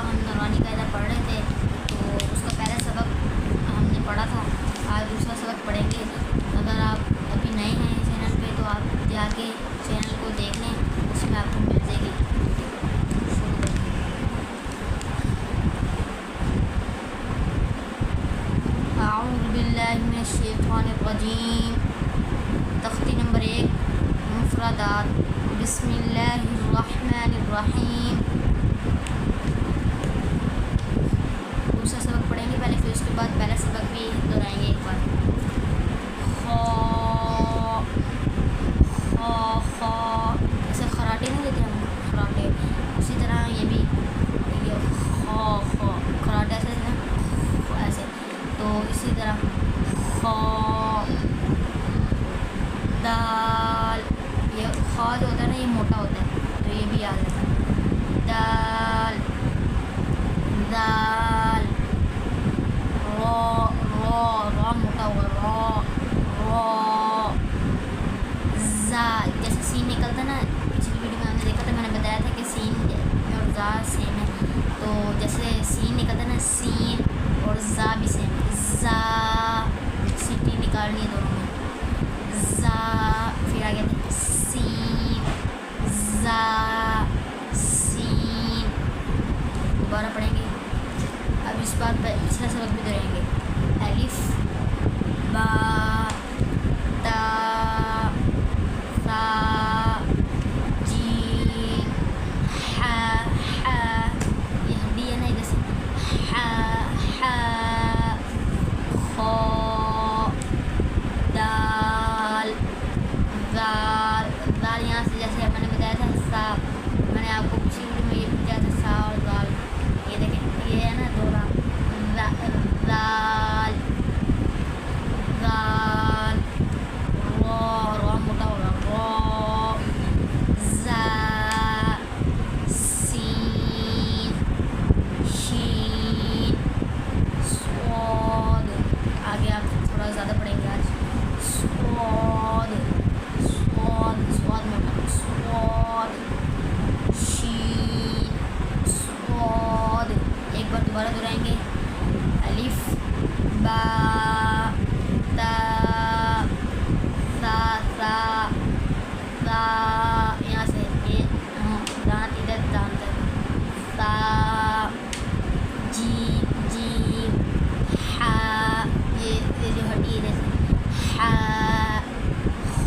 ہم نورانی قاعدہ پڑھ رہے تھے، تو اس کا پہلا سبق ہم نے پڑھا تھا، آج دوسرا سبق پڑھیں گے۔ اگر آپ ابھی نئے ہیں چینل پہ تو آپ جا کے چینل کو دیکھ لیں، اس میں آپ کو مل جائے گی۔ اعوذ باللہ من الشیطان الرجیم۔ تختی نمبر 1، مفردات۔ بسم اللہ الرحمن الرحیم۔ دوسرا سبق پڑھیں گے پہلے، پھر اس کے بعد پہلا سبق بھی دہرائیں گے ایک بار۔ ایسے خراٹے نہیں دیتے ہم، خراٹے، اسی طرح یہ بھی خراٹے ایسے، تو اسی طرح دال، یہ خا جو ہوتا ہے نا یہ موٹا ہوتا ہے، تو یہ بھی یاد رکھنا۔ دال، دال، را موٹا ہوگا، را، زا، جیسے سین نکلتا ہے نا، پچھلی ویڈیو میں ہم نے دیکھا تھا، میں نے بتایا تھا کہ سین اور زا سیم ہے، تو جیسے سین نکلتا ہے نا، سین اور زا بھی سیم ہے۔ زا، سیٹی نکالنی ہے دونوں میں، زا، پھر آگے سین، زا، سین، دوبارہ پڑھیں گے۔ اب اس بار پچھلا سبق بھی دہرائیں گے۔ الف، با، تا، ثا، جیم، حا، یہ ہڈی ہے نا ادھر سے، حا، خا، دال، زال، زال یہاں سے جیسے میں نے بتایا تھا سا، میں نے آپ کو پچھلی ویڈیو میں یہ بتایا تھا سا اور زال، یہ دیکھیں یہ ہے نا دورہ، زال، زال، را موٹا ہوگا، را، زا، سین، شین، صاد، آگے آپ تھوڑا زیادہ پڑھیں گے آج، صاد، صاد، صاد موٹا، صاد، شین، صاد، ایک بار دوبارہ دہرائیں گے۔ الف، با، تا، ثا، یہاں سے یہ دانت ادھر، دانت تا، جیم، حا، یہ جو ہڈی ادھر سے، حا،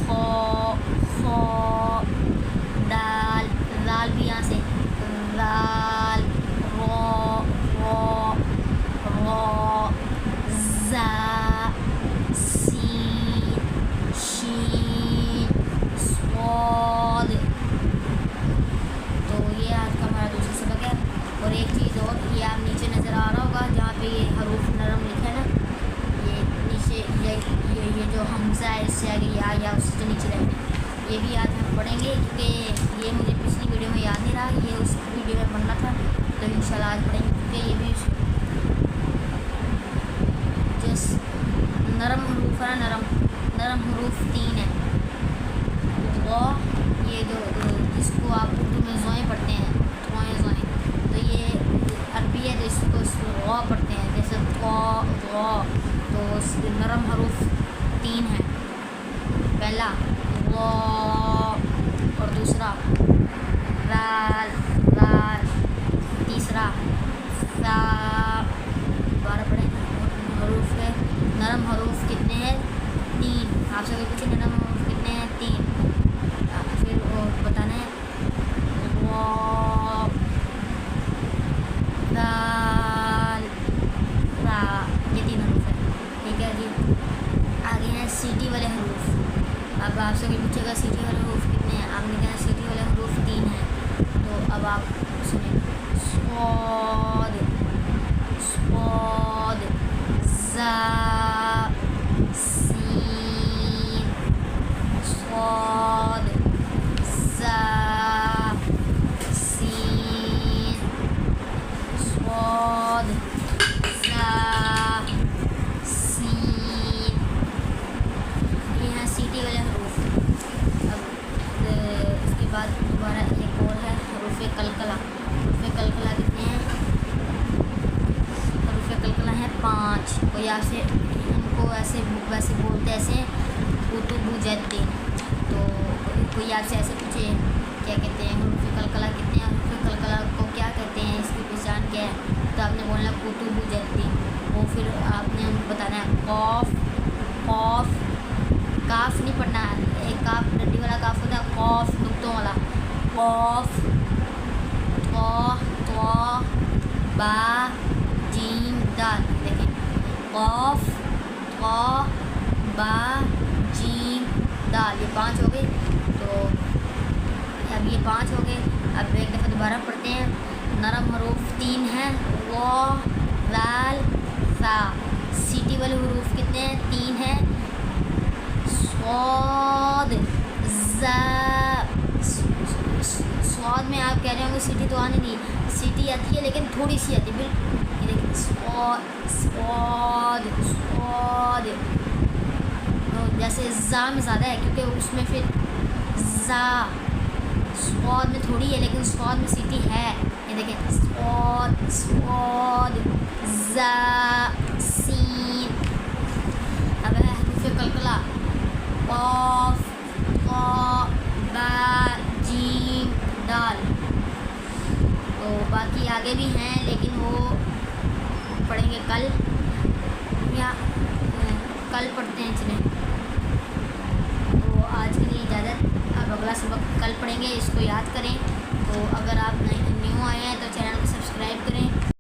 خا، دال، دال بھی یہاں سے، دال، را، زا، سین، شین، صاد۔ تو یہ آج کا ہمارا دوسرا سبق ہے۔ اور ایک چیز اور، یہ آپ نیچے نظر آ رہا ہوگا جہاں پہ یہ حروف نرم لکھا ہے نا، یہ نیچے یہ جو حمزہ ہے اس سے آگے یا اس سے نیچے رہتے ہیں، یہ بھی آج ہم پڑھیں گے، کیونکہ یہ مجھے پچھلی ویڈیو میں یاد نہیں رہا، یہ اس ویڈیو میں پڑھنا تھا، تو انشاءاللہ آج پڑھیں گے، کیونکہ یہ بھی جس نرم حروف ہے نا، نرم حروف 3 ہیں۔ غا، یہ جو جس کو آپ اردو میں زوئیں پڑھتے ہیں، زوئیں، تو یہ عربی ہے تو اس کو غا پڑھتے ہیں، جیسے قا، غا، تو نرم حروف 3 ہیں، پہلا غا، اور دوسرا رال، تیسرا سا، دوبارہ پڑھیں۔ حروف ہے، نرم حروف کتنے ہیں؟ 3۔ آپ سے کوئی پوچھے نرم حروف کتنے ہیں؟ 3، پھر وہ بتانا ہے۔ واو، دال، را، یہ 3 حروف ہے، ٹھیک ہے جی۔ آگے ہیں سیٹی والے حروف۔ اب آپ سے کوئی پوچھے گا سیٹی والے حروف کتنے ہیں، آپ نے کہا سیٹی والے حروف 3 ہیں، تو اب آپ سنیں۔ صاد، صاد، زا، سین، صاد، زا، سین، صاد، زا، سین، یہ ہیں سیٹی والے حروف۔ اب اس کے بعد دوبارہ ایک اور ہے حروف قلقلہ۔ حروف قلقلہ کتنے ہیں؟ 5 کوئی آپ سے ان کو ایسے ویسے بولتے ایسے قطب جدین. تو کوئی آپ سے ایسے پوچھے کیا کہتے ہیں حروف قلقلہ کتنے ہیں, حروف قلقلہ کو کیا کہتے ہیں, اس کی پہچان کیا ہے, تو آپ نے بولنا قطب جدین. وہ پھر آپ نے ان کو بتانا ہے قاف, قاف کاف نہیں پڑھنا ہے, ایک کاف ڈنڈی والا کاف ہوتا ہے, قاف نقطوں والا, قاف قا طا با جیم دال. دیکھیں قاف قا با جیم دال, یہ 5 ہو گئے. تو اب یہ 5 ہو گئے. اب ایک دفعہ دوبارہ پڑھتے ہیں. نرم حروف 3 ہیں, وا ذال ثا. سیٹی والے حروف کتنے ہیں؟ 3 ہیں, صاد زا. صاد میں آپ کہہ رہے ہوں گے سیٹی تو آنے نہیں, سیٹی آتی ہے لیکن تھوڑی سی آتی ہے, بالکل. یہ دیکھیں صاد صاد صاد. جیسے زا میں زیادہ ہے کیونکہ اس میں پھر زا, صاد میں تھوڑی ہے لیکن صاد میں سیٹی ہے. یہ دیکھیں صاد صاد زا سین. اب ہے حروف قلقلہ قاف قا با جیم دال. تو باقی آگے بھی ہیں لیکن وہ پڑھیں گے کل, یا کل پڑھتے ہیں. چلیں تو آج کے لیے اجازت, اب اگلا سبق کل پڑھیں گے, اس کو یاد کریں. تو اگر آپ نیو آئے ہیں تو چینل کو سبسکرائب کریں.